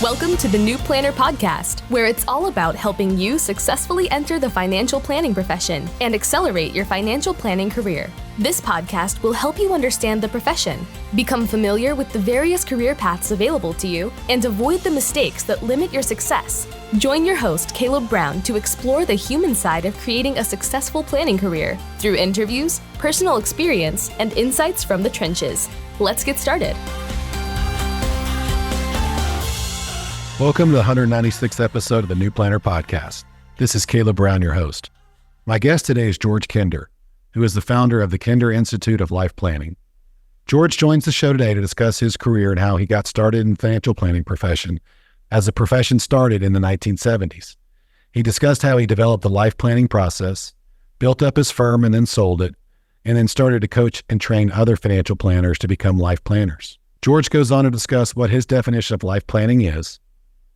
Welcome to the New Planner Podcast, where it's all about helping you successfully enter the financial planning profession and accelerate your financial planning career. This podcast will help you understand the profession, become familiar with the various career paths available to you, and avoid the mistakes that limit your success. Join your host, Caleb Brown, to explore the human side of creating a successful planning career through interviews, personal experience, and insights from the trenches. Let's get started. Welcome to the 196th episode of the New Planner Podcast. This is Caleb Brown, your host. My guest today is George Kinder, who is the founder of the Kinder Institute of Life Planning. George joins the show today to discuss his career and how he got started in the financial planning profession, as the profession started in the 1970s. He discussed how he developed the life planning process, built up his firm and then sold it, and then started to coach and train other financial planners to become life planners. George goes on to discuss what his definition of life planning is,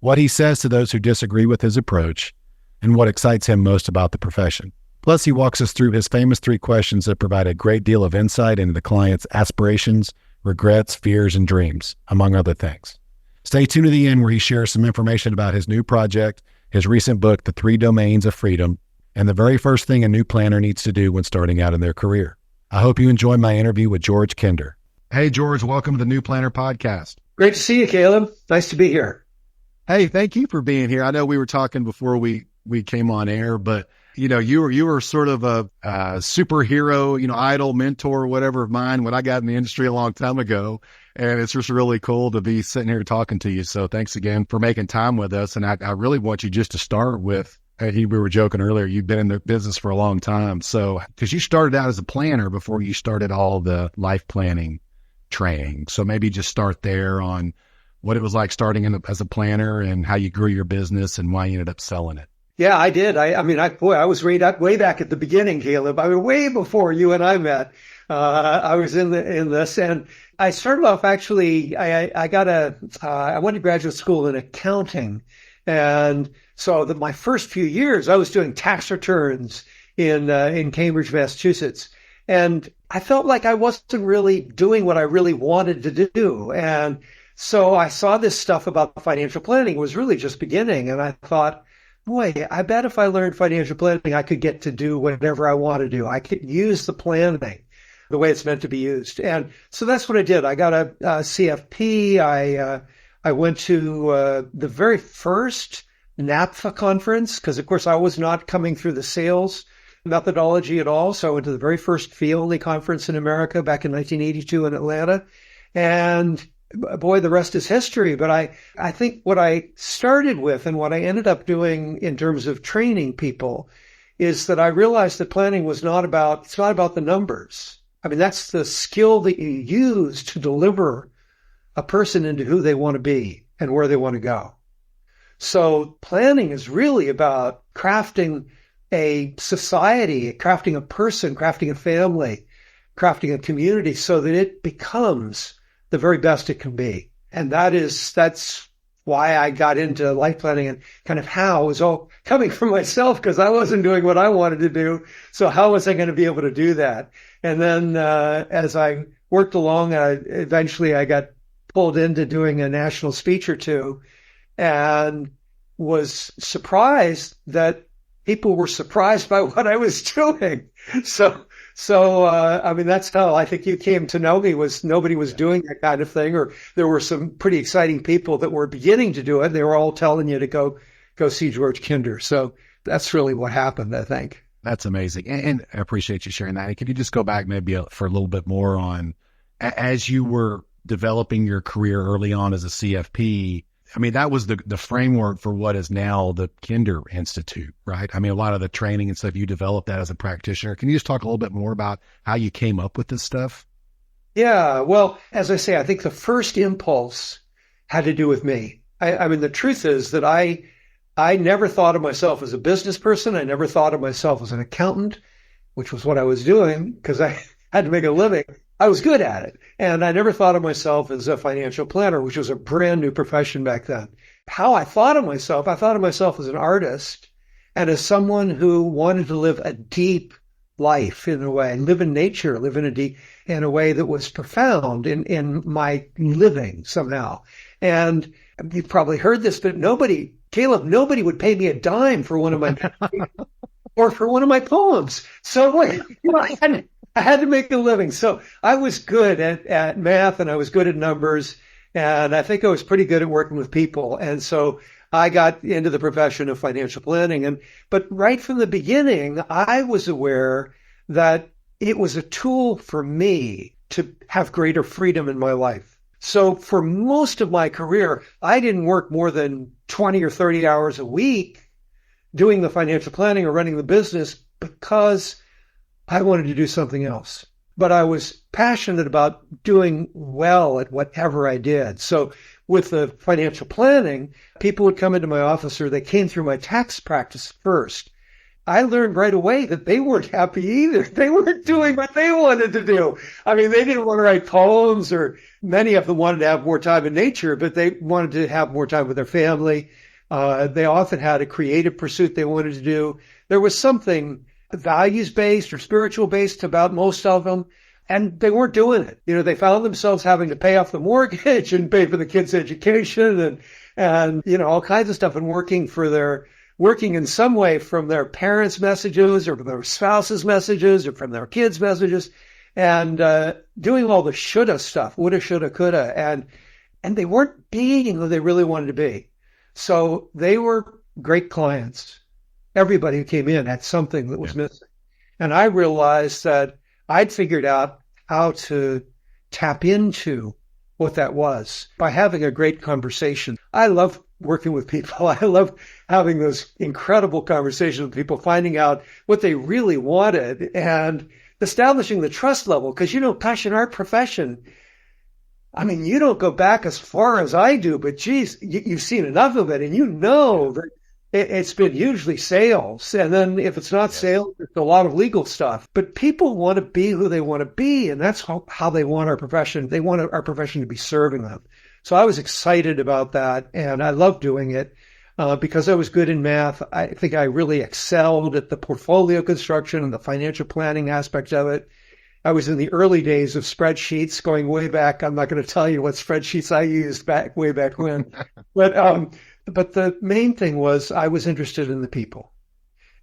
what he says to those who disagree with his approach, and what excites him most about the profession. Plus, he walks us through his famous 3 questions that provide a great deal of insight into the client's aspirations, regrets, fears, and dreams, among other things. Stay tuned to the end where he shares some information about his new project, his recent book, The 3 Domains of Freedom, and the very first thing a new planner needs to do when starting out in their career. I hope you enjoy my interview with George Kinder. Hey, George, welcome to the New Planner Podcast. Great to see you, Caleb. Nice to be here. Hey, thank you for being here. I know we were talking before we came on air, but you were sort of a superhero, idol, mentor, whatever of mine when I got in the industry a long time ago. And it's just really cool to be sitting here talking to you. So thanks again for making time with us. And I really want you just to start with, we were joking earlier, you've been in the business for a long time. So, because you started out as a planner before you started all the life planning training. So maybe just start there on what it was like starting as a planner and how you grew your business and why you ended up selling it. Yeah, I did. I was way back at the beginning, Caleb. I mean, way before you and I met. I was in this, and I started off actually. I went to graduate school in accounting, and so my first few years I was doing tax returns in Cambridge, Massachusetts, and I felt like I wasn't really doing what I really wanted to do, and so I saw this stuff about financial planning was really just beginning. And I thought, boy, I bet if I learned financial planning, I could get to do whatever I want to do. I could use the planning the way it's meant to be used. And so that's what I did. I got a CFP. I went to the very first NAPFA conference because, of course, I was not coming through the sales methodology at all. So I went to the very first fee-only conference in America back in 1982 in Atlanta. And boy, the rest is history. But I think what I started with and what I ended up doing in terms of training people is that I realized that planning it's not about the numbers. I mean, that's the skill that you use to deliver a person into who they want to be and where they want to go. So planning is really about crafting a society, crafting a person, crafting a family, crafting a community so that it becomes the very best it can be. And that's why I got into life planning and kind of how it was all coming from myself because I wasn't doing what I wanted to do. So how was I going to be able to do that? And then as I worked along, eventually I got pulled into doing a national speech or two and was surprised that people were surprised by what I was doing. So, I mean, that's how I think you came to know me was nobody was doing that kind of thing, or there were some pretty exciting people that were beginning to do it. They were all telling you to go see George Kinder. So that's really what happened, I think. That's amazing. And I appreciate you sharing that. Can you just go back maybe for a little bit more on, as you were developing your career early on as a CFP, I mean, that was the framework for what is now the Kinder Institute, right? I mean, a lot of the training and stuff, you developed that as a practitioner. Can you just talk a little bit more about how you came up with this stuff? Yeah, well, as I say, I think the first impulse had to do with me. I mean, the truth is that I never thought of myself as a business person. I never thought of myself as an accountant, which was what I was doing because I had to make a living. I was good at it. And I never thought of myself as a financial planner, which was a brand new profession back then. How I thought of myself as an artist and as someone who wanted to live a deep life in a way, live in nature, live in a way that was profound in my living somehow. And you've probably heard this, but Caleb, nobody would pay me a dime for one of my or for one of my poems. So I had to make a living. So I was good at math and I was good at numbers. And I think I was pretty good at working with people. And so I got into the profession of financial planning. But right from the beginning, I was aware that it was a tool for me to have greater freedom in my life. So for most of my career, I didn't work more than 20 or 30 hours a week doing the financial planning or running the business because I wanted to do something else. But I was passionate about doing well at whatever I did. So with the financial planning, people would come into my office or they came through my tax practice first. I learned right away that they weren't happy either. They weren't doing what they wanted to do. I mean, they didn't want to write poems, or many of them wanted to have more time in nature, but they wanted to have more time with their family. They often had a creative pursuit they wanted to do. There was something values-based or spiritual-based about most of them, and they weren't doing it. They found themselves having to pay off the mortgage and pay for the kids' education and all kinds of stuff, and working in some way from their parents' messages or from their spouse's messages or from their kids' messages, and doing all the shoulda stuff, woulda, shoulda, coulda, and they weren't being who they really wanted to be. So they were great clients. Everybody who came in had something that was missing. And I realized that I'd figured out how to tap into what that was by having a great conversation. I love working with people. I love having those incredible conversations with people, finding out what they really wanted and establishing the trust level. Because, gosh, in our profession, I mean, you don't go back as far as I do, but geez, you've seen enough of it, and that it's been usually sales. And then if it's not sales, it's a lot of legal stuff. But people want to be who they want to be, and that's how they want our profession. They want our profession to be serving them. So I was excited about that, and I loved doing it because I was good in math. I think I really excelled at the portfolio construction and the financial planning aspect of it. I was in the early days of spreadsheets going way back. I'm not going to tell you what spreadsheets I used way back when. But the main thing was I was interested in the people.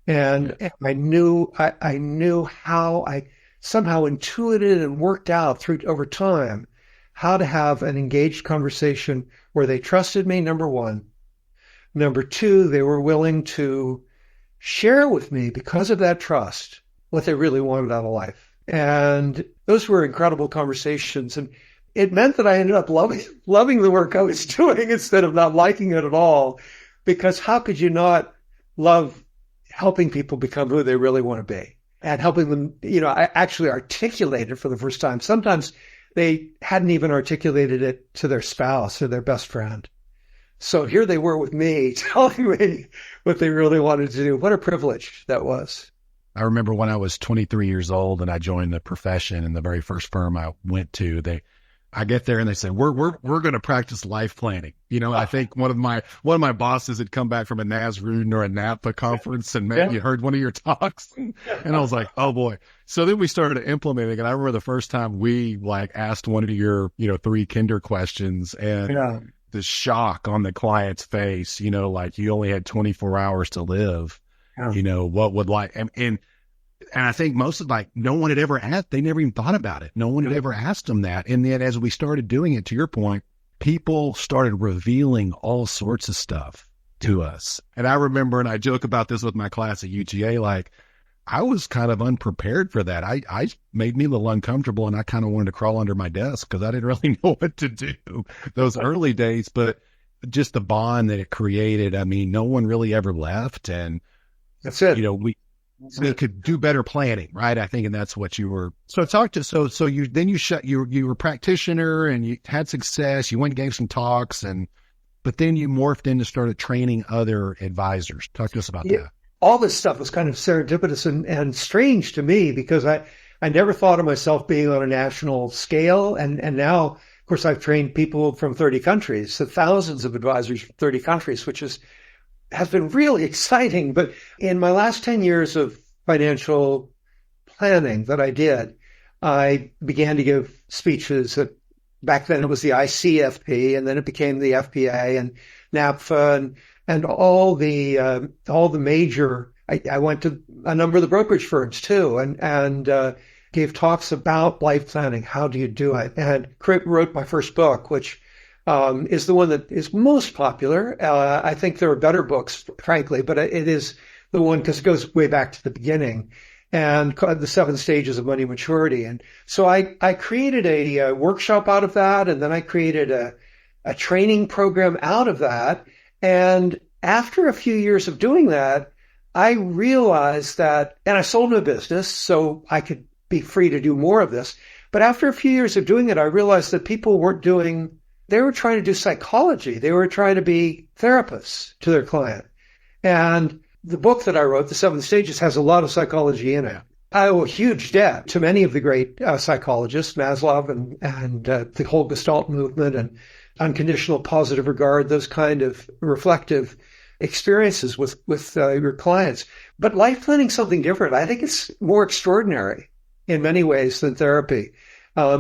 And I knew how I somehow intuited and worked out over time how to have an engaged conversation where they trusted me, number one. Number two, they were willing to share with me, because of that trust, what they really wanted out of life. And those were incredible conversations. And it meant that I ended up loving the work I was doing instead of not liking it at all. Because how could you not love helping people become who they really want to be and helping them, I actually articulate it for the first time. Sometimes they hadn't even articulated it to their spouse or their best friend. So here they were with me telling me what they really wanted to do. What a privilege that was. I remember when I was 23 years old and I joined the profession, and the very first firm I went to, I get there and they say, we're going to practice life planning. I think one of my bosses had come back from a NASRUN or a NAPA conference, and maybe you heard one of your talks. And I was like, oh boy. So then we started implementing, and I remember the first time we asked one of your, 3 kinder questions, and the shock on the client's face, you only had 24 hours to live. What would and I think most of no one had ever asked, they never even thought about it. No one had ever asked them that. And then as we started doing it, to your point, people started revealing all sorts of stuff to us. And I remember, and I joke about this with my class at UGA, I was kind of unprepared for that. I made me a little uncomfortable, and I kind of wanted to crawl under my desk because I didn't really know what to do those early days. But just the bond that it created, I mean, no one really ever left. And that's it. We could do better planning, right? I think, and that's what you were. So you were a practitioner and you had success. You went and gave some talks, but then you morphed into started training other advisors. Talk to us about that. All this stuff was kind of serendipitous and strange to me because I never thought of myself being on a national scale. And now, of course, I've trained people from 30 countries, so thousands of advisors from 30 countries, which has been really exciting. But in my last 10 years of financial planning that I did, I began to give speeches at back then it was the ICFP, and then it became the FPA and NAPFA and all the major. I went to a number of the brokerage firms too, and gave talks about life planning. How do you do it? And wrote my first book, which is the one that is most popular. I think there are better books, frankly, but it is the one because it goes way back to the beginning, and called The 7 Stages of Money Maturity. And so I created a workshop out of that, and then I created a training program out of that. And after a few years of doing that, I realized that, and I sold my business so I could be free to do more of this. But after a few years of doing it, I realized that people they were trying to do psychology. They were trying to be therapists to their client. And the book that I wrote, The 7 Stages, has a lot of psychology in it. I owe a huge debt to many of the great psychologists, Maslow and the whole Gestalt movement and unconditional positive regard, those kind of reflective experiences with your clients. But life planning is something different. I think it's more extraordinary in many ways than therapy,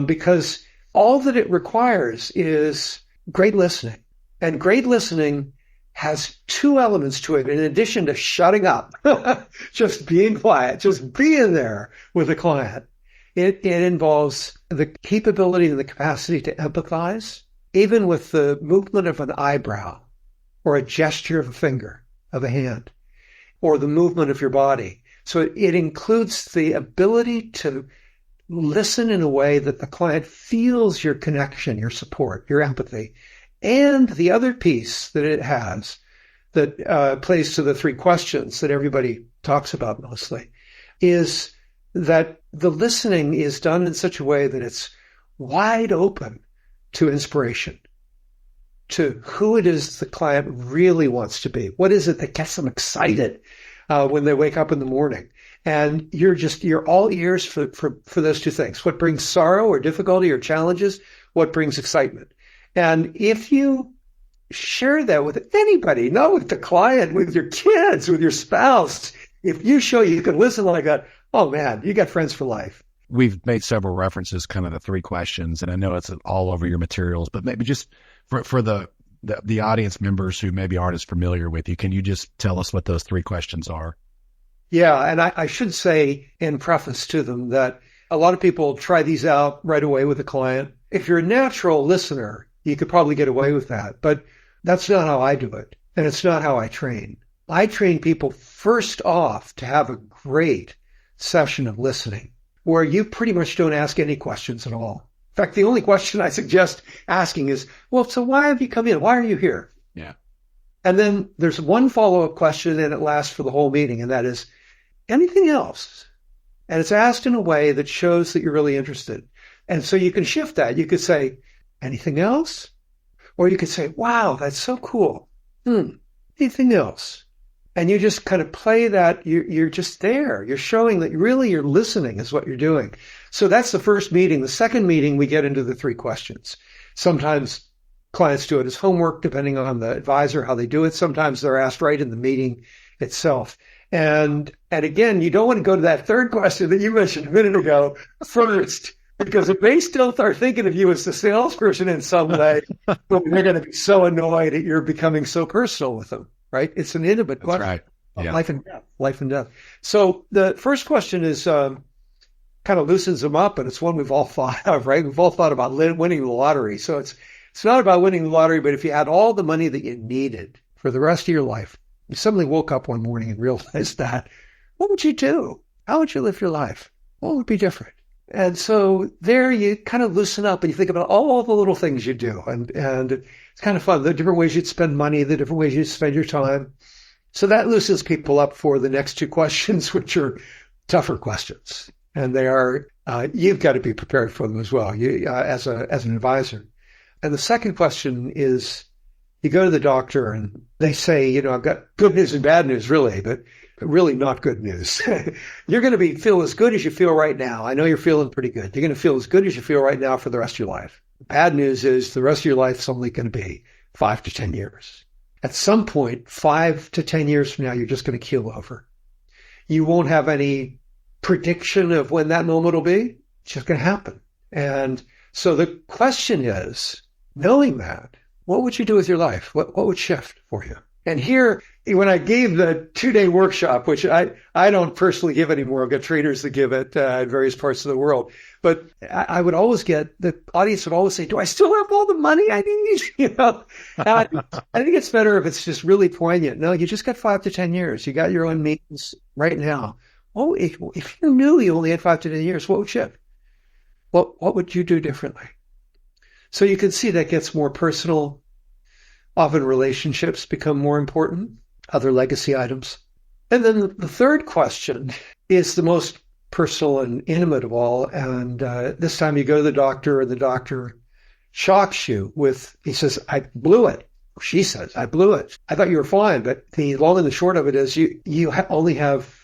because all that it requires is great listening. And great listening has 2 elements to it, in addition to shutting up, just being quiet, just being there with the client. It involves the capability and the capacity to empathize, even with the movement of an eyebrow, or a gesture of a finger, of a hand, or the movement of your body. So it includes the ability to listen in a way that the client feels your connection, your support, your empathy. And the other piece that it has that plays to the 3 questions that everybody talks about mostly is that the listening is done in such a way that it's wide open to inspiration, to who it is the client really wants to be. What is it that gets them excited when they wake up in the morning? And you're all ears for those 2 things. What brings sorrow or difficulty or challenges? What brings excitement? And if you share that with anybody, not with the client, with your kids, with your spouse, if you show you can listen like that, oh man, you got friends for life. We've made several references, kind of the 3 questions, and I know it's all over your materials, but maybe just for the audience members who maybe aren't as familiar with you, can you just tell us what those 3 questions are? Yeah, and I should say in preface to them that a lot of people try these out right away with a client. If you're a natural listener, you could probably get away with that, but that's not how I do it, and it's not how I train. I train people first off to have a great session of listening where you pretty much don't ask any questions at all. In fact, the only question I suggest asking is, well, so why have you come in? Why are you here? Yeah. And then there's one follow-up question, and it lasts for the whole meeting, and that is, anything else? And it's asked in a way that shows that you're really interested. And so you can shift that. You could say, anything else? Or you could say, wow, that's so cool. Anything else? And you just kind of play that. You're just there. You're showing that really you're listening is what you're doing. So that's the first meeting. The second meeting, we get into the 3 questions. Sometimes clients do it as homework, depending on the advisor, how they do it. Sometimes they're asked right in the meeting itself. And again, you don't want to go to that 3rd question that you mentioned a minute ago first, because if they still are thinking of you as the salesperson in some way, they're going to be so annoyed that you're becoming so personal with them, right? It's an intimate question. Right. Yeah. Life and death. So the first question is kind of loosens them up, and it's one we've all thought of, right? We've all thought about winning the lottery. So it's not about winning the lottery, but if you had all the money that you needed for the rest of your life, you suddenly woke up one morning and realized that, what would you do? How would you live your life? What would be different? And so there you kind of loosen up and you think about all the little things you do. And it's kind of fun, the different ways you'd spend money, the different ways you'd spend your time. So that loosens people up for the next 2 questions, which are tougher questions. And they are, you've got to be prepared for them as well, as an advisor. And the second question is, you go to the doctor and they say, I've got good news and bad news, really, but really not good news. You're going to feel as good as you feel right now. I know you're feeling pretty good. You're going to feel as good as you feel right now for the rest of your life. Bad news is the rest of your life is only going to be 5 to 10 years. At some point, 5 to 10 years from now, you're just going to keel over. You won't have any prediction of when that moment will be. It's just going to happen. And So the question is, knowing that, what would you do with your life? What would shift for you? And here, when I gave the 2-day workshop, which I don't personally give anymore, I've got trainers that give it in various parts of the world, but I would always get, the audience would always say, do I still have all the money I need? I think it's better if it's just really poignant. No, you just got 5 to 10 years. You got your own means right now. Oh, if you knew you only had 5 to 10 years, what would shift? What would you do differently? So you can see that gets more personal. Often relationships become more important, other legacy items. And then the third question is the most personal and intimate of all. And this time you go to the doctor and the doctor shocks you with, he says, I blew it. She says, I blew it. I thought you were fine. But the long and the short of it is you only have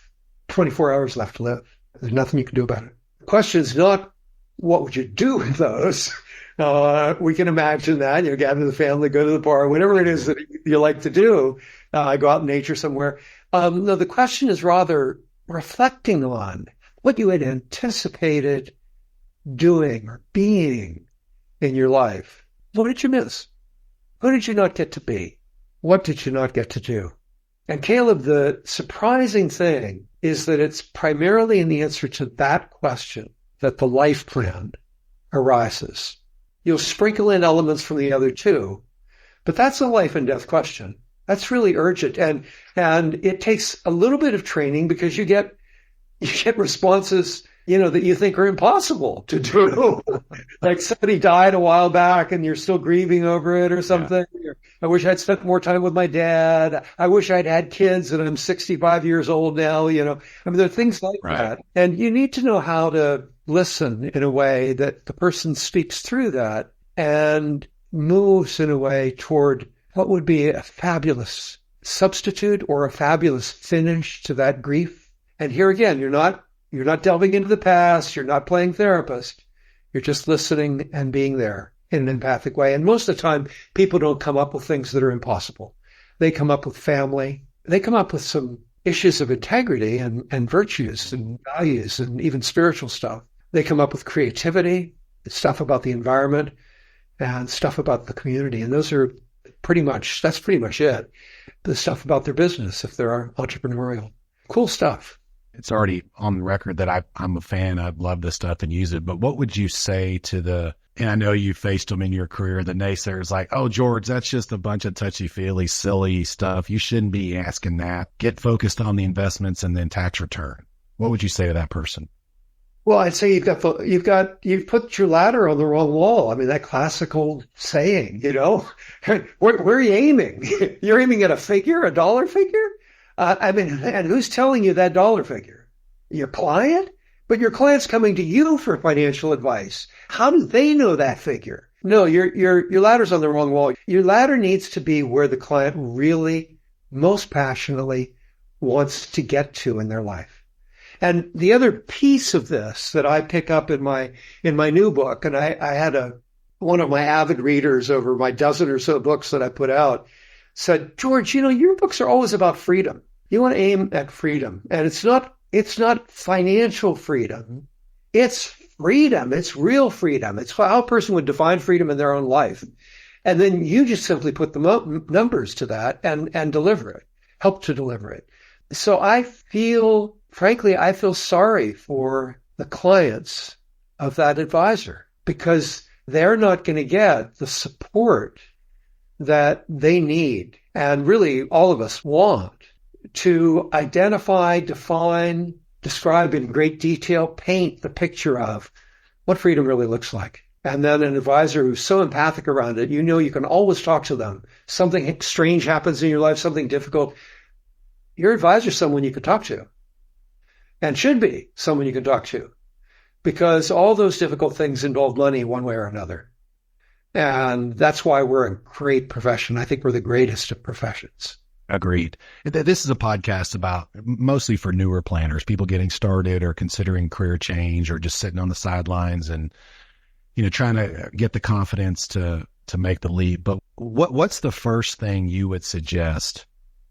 24 hours left to live. There's nothing you can do about it. The question is not, what would you do with those? We can imagine that. Gather the family, go to the bar, whatever it is that you like to do, go out in nature somewhere. No, the question is rather reflecting on what you had anticipated doing or being in your life. What did you miss? Who did you not get to be? What did you not get to do? And Caleb, the surprising thing is that it's primarily in the answer to that question that the life plan arises. You'll sprinkle in elements from the other two, but that's a life and death question. That's really urgent. And it takes a little bit of training because you get responses, that you think are impossible to do. Like somebody died a while back and you're still grieving over it or something. Yeah. I wish I'd spent more time with my dad. I wish I'd had kids and I'm 65 years old now, there are things like that. And you need to know how to listen in a way that the person speaks through that and moves in a way toward what would be a fabulous substitute or a fabulous finish to that grief. And here again, you're not delving into the past. You're not playing therapist. You're just listening and being there in an empathic way. And most of the time, people don't come up with things that are impossible. They come up with family. They come up with some issues of integrity and virtues and values and even spiritual stuff. They come up with creativity, stuff about the environment, and stuff about the community. And that's pretty much it. The stuff about their business, if they're entrepreneurial. Cool stuff. It's already on the record that I'm a fan. I love this stuff and use it. But what would you say to and I know you faced them in your career, the naysayers like, oh, George, that's just a bunch of touchy-feely, silly stuff. You shouldn't be asking that. Get focused on the investments and then tax return. What would you say to that person? Well, I'd say you've put your ladder on the wrong wall. I mean, that classical saying, where are you aiming? You're aiming at a dollar figure? And who's telling you that dollar figure? Your client? But your client's coming to you for financial advice. How do they know that figure? No, your ladder's on the wrong wall. Your ladder needs to be where the client really most passionately wants to get to in their life. And the other piece of this that I pick up in my new book, and I had one of my avid readers over my dozen or so books that I put out said, George, your books are always about freedom. You want to aim at freedom. And it's not financial freedom. It's freedom. It's real freedom. It's how a person would define freedom in their own life. And then you just simply put the numbers to that and deliver it, help to deliver it. So I feel sorry for the clients of that advisor because they're not going to get the support that they need, and really all of us want, to identify, define, describe in great detail, paint the picture of what freedom really looks like. And then an advisor who's so empathic around it, you can always talk to them. Something strange happens in your life, something difficult. Your advisor is someone you can talk to, and should be someone you can talk to, because all those difficult things involve money one way or another. And that's why we're a great profession. I think we're the greatest of professions. Agreed. This is a podcast about mostly for newer planners, people getting started or considering career change or just sitting on the sidelines and, trying to get the confidence to make the leap. But what's the first thing you would suggest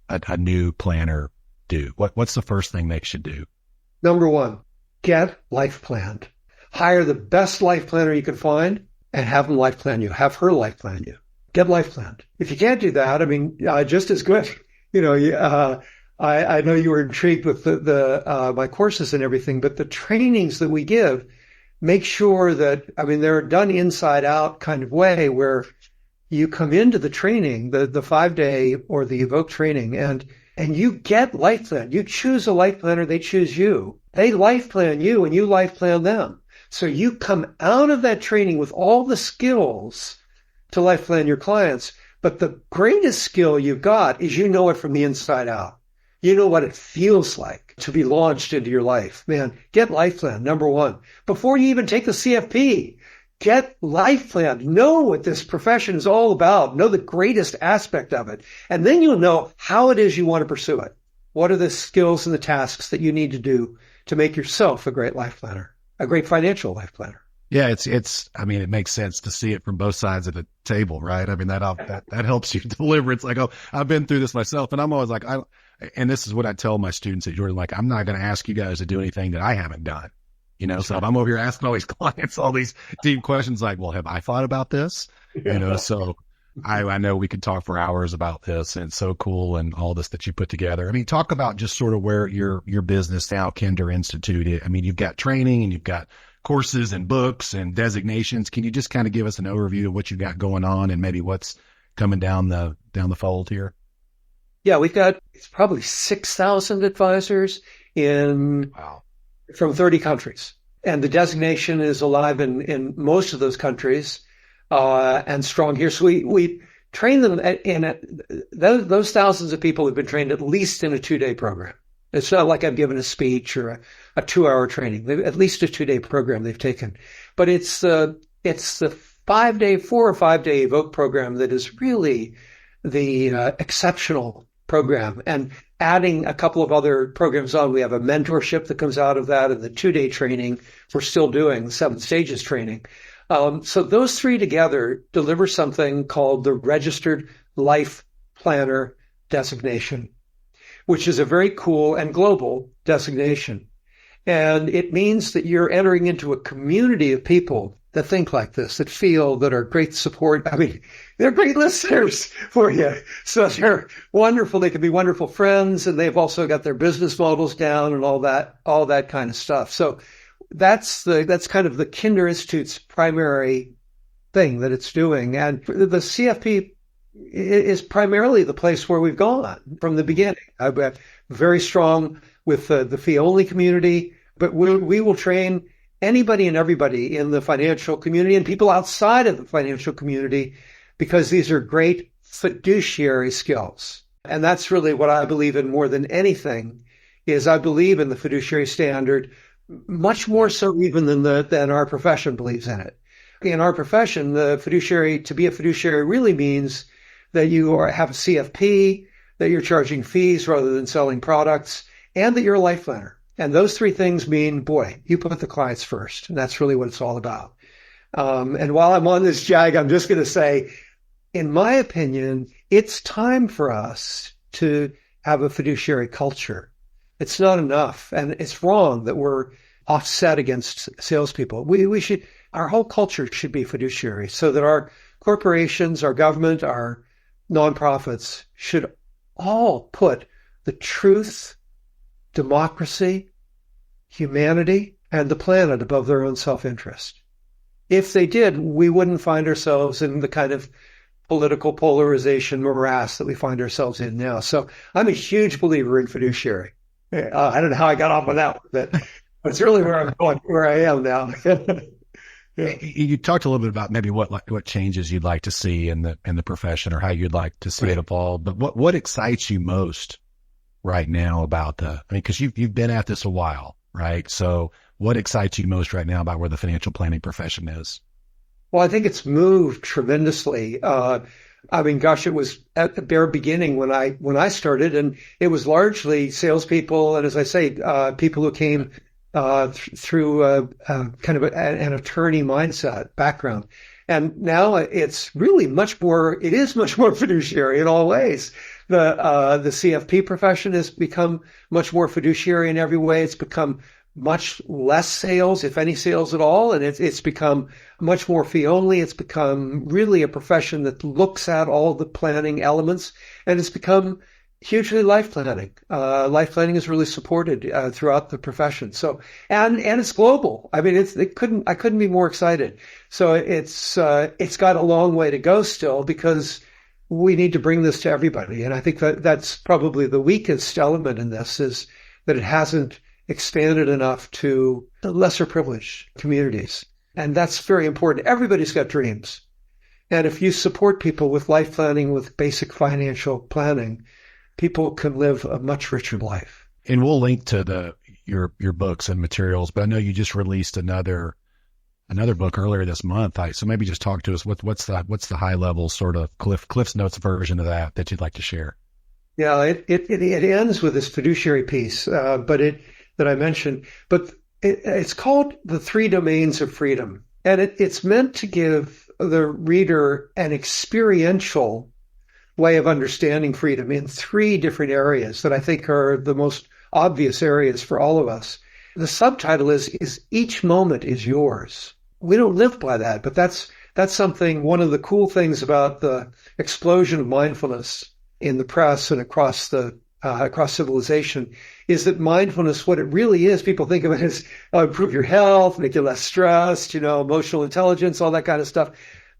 a new planner do? What's the first thing they should do? Number one, get life planned. Hire the best life planner you can find. and have them life plan you, have her life plan you, get life planned. If you can't do that, I mean, just as good, I know you were intrigued with my courses and everything, but the trainings that we give make sure that, I mean, they're done inside out kind of way where you come into the training, the 5-day or the Evoke training, and you get life plan. You choose a life planner, they choose you. They life plan you and you life plan them. So you come out of that training with all the skills to life plan your clients. But the greatest skill you've got is you know it from the inside out. You know what it feels like to be launched into your life. Man, get life plan, number one. Before you even take the CFP, get life plan. Know what this profession is all about. Know the greatest aspect of it. And then you'll know how it is you want to pursue it. What are the skills and the tasks that you need to do to make yourself a great life planner, a great financial life planner? Yeah, I mean, it makes sense to see it from both sides of the table, right? I mean, that helps you deliver. It's like, oh, I've been through this myself. And I'm always like, and this is what I tell my students at Jordan, like, I'm not going to ask you guys to do anything that I haven't done, so if I'm over here asking all these clients all these deep questions, like, well, have I thought about this? So I know we could talk for hours about this, and it's so cool and all this that you put together. I mean, talk about just sort of where your business now, Kinder Institute. I mean, you've got training and you've got courses and books and designations. Can you just kind of give us an overview of what you got going on and maybe what's coming down the fold here? Yeah, it's probably 6,000 advisors from 30 countries. And the designation is alive in most of those countries, and strong here. So we train them those thousands of people have been trained at least in a 2-day program. It's not like I've given a speech or a 2-hour training. At least a 2-day program they've taken. But it's the 4 or 5 day Evoke program that is really the exceptional program. And adding a couple of other programs on, we have a mentorship that comes out of that, and the 2-day training we're still doing, the 7 stages training. So those 3 together deliver something called the Registered Life Planner designation, which is a very cool and global designation. And it means that you're entering into a community of people that think like this, that are great support. I mean, they're great listeners for you. So they're wonderful. They can be wonderful friends, and they've also got their business models down and all that kind of stuff. So that's kind of the Kinder Institute's primary thing that it's doing. And the CFP is primarily the place where we've gone from the beginning. I've been very strong with the fee-only community, but we will train anybody and everybody in the financial community and people outside of the financial community, because these are great fiduciary skills. And that's really what I believe in more than anything, is I believe in the fiduciary standard, much more so even than our profession believes in it. In our profession, to be a fiduciary really means that you have a CFP, that you're charging fees rather than selling products, and that you're a life planner. And those 3 things mean, boy, you put the clients first. And that's really what it's all about. And while I'm on this jag, I'm just going to say, in my opinion, it's time for us to have a fiduciary culture. It's not enough. And it's wrong that we're offset against salespeople. Our whole culture should be fiduciary, so that our corporations, our government, our nonprofits should all put the truth, democracy, humanity, and the planet above their own self-interest. If they did, we wouldn't find ourselves in the kind of political polarization morass that we find ourselves in now. So I'm a huge believer in fiduciary. I don't know how I got off on that one, but it's really where I'm going, where I am now. Yeah. You talked a little bit about maybe what changes you'd like to see in the profession, or how you'd like to see it evolve. But what excites you most right now about because you've been at this a while, right? So what excites you most right now about where the financial planning profession is? Well, I think it's moved tremendously. It was at the bare beginning when I started, and it was largely salespeople, and as I say, people who came through kind of an attorney mindset background. And now it's really much more fiduciary in all ways. The CFP profession has become much more fiduciary in every way. It's become much less sales, if any sales at all. And it's become much more fee only. It's become really a profession that looks at all the planning elements, and it's become hugely life planning. Life planning is really supported throughout the profession. So, and it's global. I mean, I couldn't be more excited. So it's got a long way to go still, because we need to bring this to everybody. And I think that that's probably the weakest element in this, is that it hasn't expanded enough to the lesser privileged communities. And that's very important. Everybody's got dreams. And if you support people with life planning, with basic financial planning, people can live a much richer life. And we'll link to your books and materials, but I know you just released another book earlier this month. So maybe just talk to us. What's the high level sort of Cliff's Notes version of that you'd like to share? Yeah, it ends with this fiduciary piece, that I mentioned, but it's called The Three Domains of Freedom. And it's meant to give the reader an experiential way of understanding freedom in three different areas that I think are the most obvious areas for all of us. The subtitle is Each Moment is Yours. We don't live by that, but that's something, one of the cool things about the explosion of mindfulness in the press and across civilization, is that mindfulness, what it really is, people think of it as improve your health, make you less stressed, emotional intelligence, all that kind of stuff.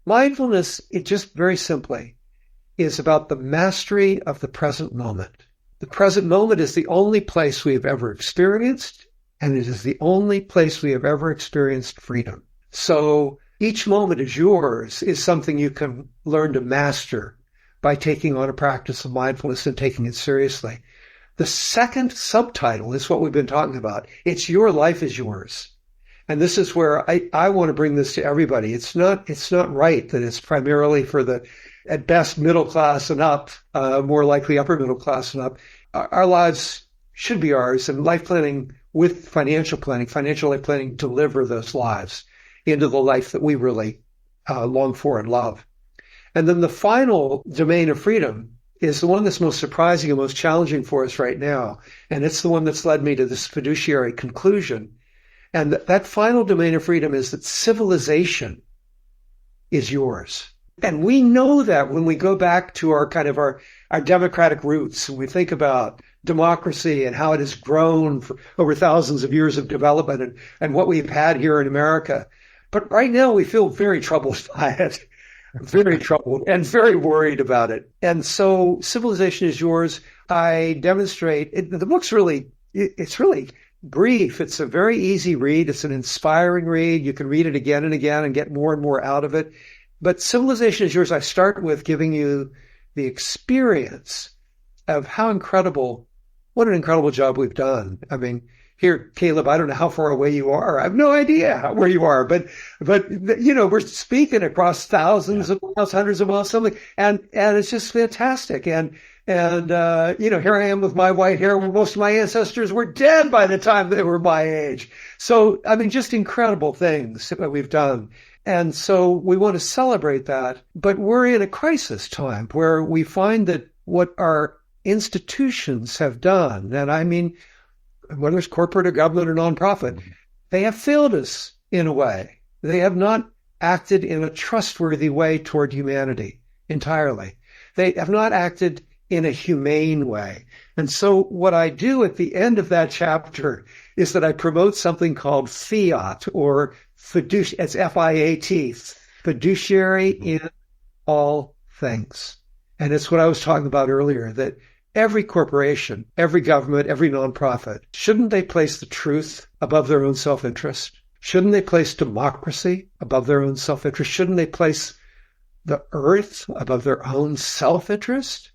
Mindfulness, it just very simply is about the mastery of the present moment. The present moment is the only place we have ever experienced, and it is the only place we have ever experienced freedom. So each moment is yours is something you can learn to master by taking on a practice of mindfulness and taking it seriously. The second subtitle is what we've been talking about. It's Your Life is Yours. And this is where I want to bring this to everybody. It's not right that it's primarily for the, at best, middle class and up, more likely upper middle class and up. Our lives should be ours, and life planning with financial life planning, deliver those lives into the life that we really long for and love. And then the final domain of freedom is the one that's most surprising and most challenging for us right now. And it's the one that's led me to this fiduciary conclusion. And that final domain of freedom is that civilization is yours. And we know that when we go back to our democratic roots, and we think about democracy and how it has grown for over thousands of years of development and what we've had here in America. But right now we feel very troubled by it. Very troubled and very worried about it. And so Civilization is Yours. I demonstrate it. The book's it's really brief. It's a very easy read. It's an inspiring read. You can read it again and again and get more and more out of it. But Civilization is Yours, I start with giving you the experience of what an incredible job we've done. I mean, here, Caleb, I don't know how far away you are. I have no idea where you are, but we're speaking across thousands of miles, hundreds of miles, something, and it's just fantastic. And here I am with my white hair, when most of my ancestors were dead by the time they were my age. So, I mean, just incredible things that we've done. And so we want to celebrate that, but we're in a crisis time where we find that what our institutions have done, and I mean, whether it's corporate or government or nonprofit, they have failed us in a way. They have not acted in a trustworthy way toward humanity entirely. They have not acted in a humane way. And so what I do at the end of that chapter is that I promote something called fiat, or fiduciary. It's F-I-A-T, fiduciary in all things. And it's what I was talking about earlier, that every corporation, every government, every nonprofit, shouldn't they place the truth above their own self-interest? Shouldn't they place democracy above their own self-interest? Shouldn't they place the earth above their own self-interest?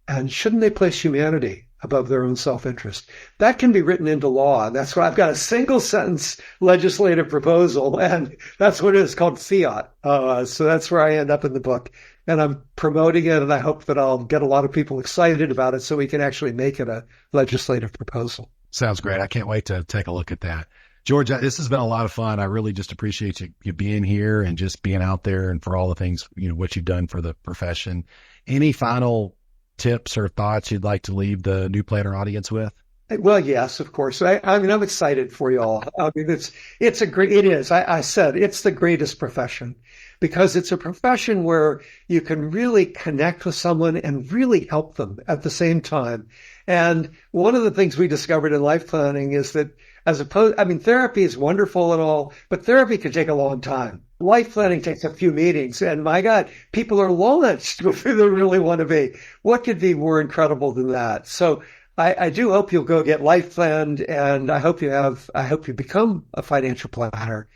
And shouldn't they place humanity above their own self-interest? That can be written into law. And that's why I've got a single sentence legislative proposal, and that's what it is, called fiat. So that's where I end up in the book. And I'm promoting it, and I hope that I'll get a lot of people excited about it so we can actually make it a legislative proposal. Sounds great. I can't wait to take a look at that. George, this has been a lot of fun. I really just appreciate you being here and just being out there, and for all the things, what you've done for the profession. Any final tips or thoughts you'd like to leave the New Planner audience with? Well, yes, of course. I mean, I'm excited for you all. I mean, it is. I said it's the greatest profession because it's a profession where you can really connect with someone and really help them at the same time. And one of the things we discovered in life planning is that I mean, therapy is wonderful and all, but therapy can take a long time. Life planning takes a few meetings, and my God, people are launched if they really want to be. What could be more incredible than that? So I do hope you'll go get life planned, and I hope you become a financial planner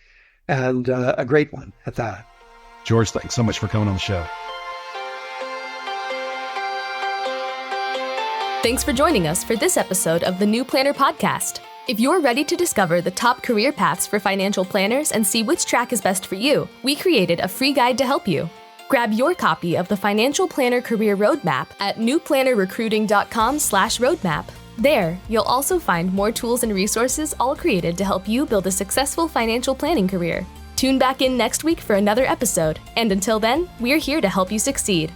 and a great one at that. George, thanks so much for coming on the show. Thanks for joining us for this episode of the New Planner Podcast. If you're ready to discover the top career paths for financial planners and see which track is best for you, we created a free guide to help you. Grab your copy of the Financial Planner Career Roadmap at newplannerrecruiting.com/roadmap. There, you'll also find more tools and resources all created to help you build a successful financial planning career. Tune back in next week for another episode, and until then, we're here to help you succeed.